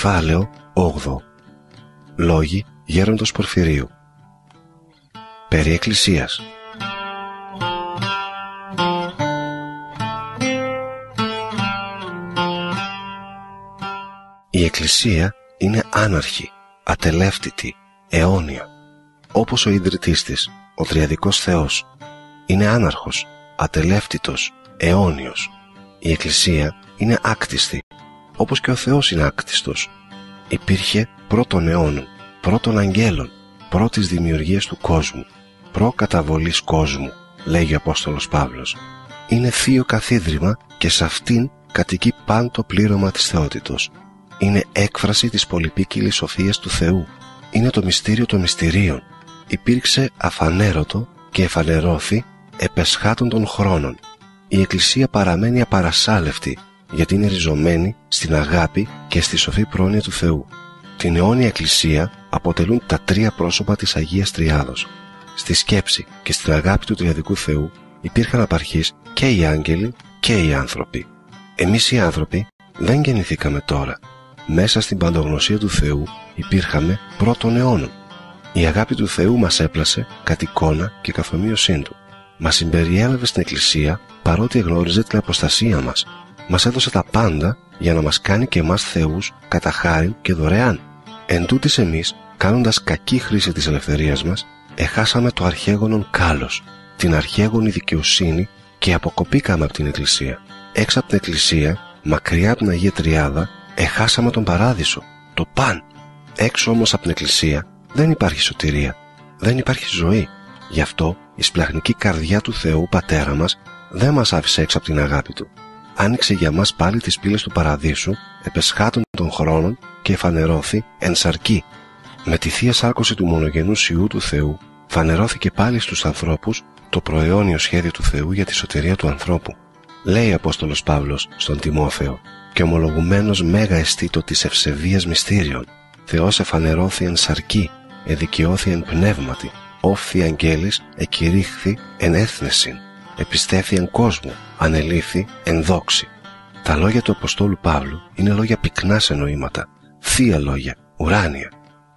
Κεφάλαιο 8. Λόγοι γέροντος Πορφυρίου. Περί Εκκλησίας. Η Εκκλησία είναι άναρχη, ατελεύτητη, αιώνια. Όπως ο ιδρυτής της, ο Τριαδικός Θεός, είναι άναρχος, ατελεύτητος, αιώνιος. Η Εκκλησία είναι άκτιστη, όπως και ο Θεός είναι άκτιστος. Υπήρχε πρώτων αιώνων, πρώτων αγγέλων, πρώτης δημιουργίας του κόσμου, προκαταβολής κόσμου, λέγει ο Απόστολος Παύλος. Είναι θείο καθίδρυμα και σε αυτήν κατοικεί παν το πλήρωμα της θεότητος. Είναι έκφραση της πολυπίκυλης σοφίας του Θεού. Είναι το μυστήριο των μυστηρίων. Υπήρξε αφανέρωτο και εφανερώθη επεσχάτων των χρόνων. Η Εκκλησία παραμένει απαρασάλευτη, γιατί είναι ριζωμένη στην αγάπη και στη σοφή πρόνοια του Θεού. Την αιώνια Εκκλησία αποτελούν τα τρία πρόσωπα της Αγίας Τριάδος. Στη σκέψη και στην αγάπη του Τριαδικού Θεού υπήρχαν απαρχής και οι άγγελοι και οι άνθρωποι. Εμείς οι άνθρωποι δεν γεννηθήκαμε τώρα. Μέσα στην παντογνωσία του Θεού υπήρχαμε πρώτων αιώνων. Η αγάπη του Θεού μας έπλασε κατ' εικόνα και καθομοίωσήν του. Μας συμπεριέλαβε στην Εκκλησία παρότι εγνώριζε την αποστασία μας. Μας έδωσε τα πάντα για να μας κάνει και εμάς θεούς κατά χάριν και δωρεάν. Εν τούτοις εμείς, κάνοντας κακή χρήση της ελευθερίας μας, εχάσαμε το αρχαίγωνον κάλος, την αρχαίγωνη δικαιοσύνη και αποκοπήκαμε από την Εκκλησία. Έξω από την Εκκλησία, μακριά από την Αγία Τριάδα, εχάσαμε τον Παράδεισο, το παν. Έξω όμως από την Εκκλησία δεν υπάρχει σωτηρία, δεν υπάρχει ζωή. Γι' αυτό η σπλαχνική καρδιά του Θεού Πατέρα μας δεν μας άφησε έξω από την αγάπη Του. Άνοιξε για μας πάλι τις πύλες του Παραδείσου, επεσχάτων των χρόνων και φανερώθη εν σαρκή. Με τη Θεία Σάρκωση του μονογενούς Υιού του Θεού φανερώθηκε πάλι στους ανθρώπους το προαιώνιο σχέδιο του Θεού για τη σωτηρία του ανθρώπου. Λέει ο Απόστολος Παύλος στον Τιμόθεο: «Και ομολογουμένος μέγα εστίτο της ευσεβίας μυστήριων, Θεός εφανερώθη εν σαρκή, εδικαιώθη εν πνεύματι, όφθη αγγέλης εκηρύχθη εν έθνεσιν, επιστέφθη εν κόσμο, ανελήφθη εν δόξη». Τα λόγια του Αποστόλου Παύλου είναι λόγια πυκνά σε νοήματα, θεία λόγια, ουράνια.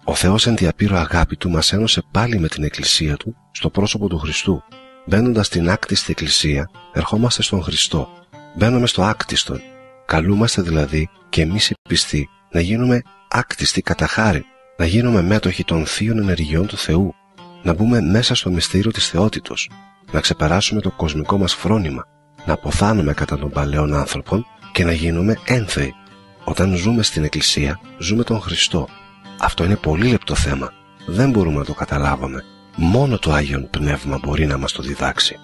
Ο Θεός εν διαπείρω αγάπη Του μας ένωσε πάλι με την Εκκλησία Του στο πρόσωπο του Χριστού. Μπαίνοντας στην άκτιστη Εκκλησία, ερχόμαστε στον Χριστό. Μπαίνουμε στο άκτιστον. Καλούμαστε δηλαδή και εμείς οι πιστοί να γίνουμε άκτιστοι κατά χάριν, να γίνουμε μέτοχοι των θείων ενεργειών του Θεού, να μπούμε μέσα στο μυστήριο της θεότητος, να ξεπεράσουμε το κοσμικό μας φρόνημα, να αποθάνουμε κατά των παλαιών άνθρωπων και να γίνουμε ένθεοι. Όταν ζούμε στην Εκκλησία, ζούμε τον Χριστό. Αυτό είναι πολύ λεπτό θέμα. Δεν μπορούμε να το καταλάβουμε. Μόνο το Άγιον Πνεύμα μπορεί να μας το διδάξει.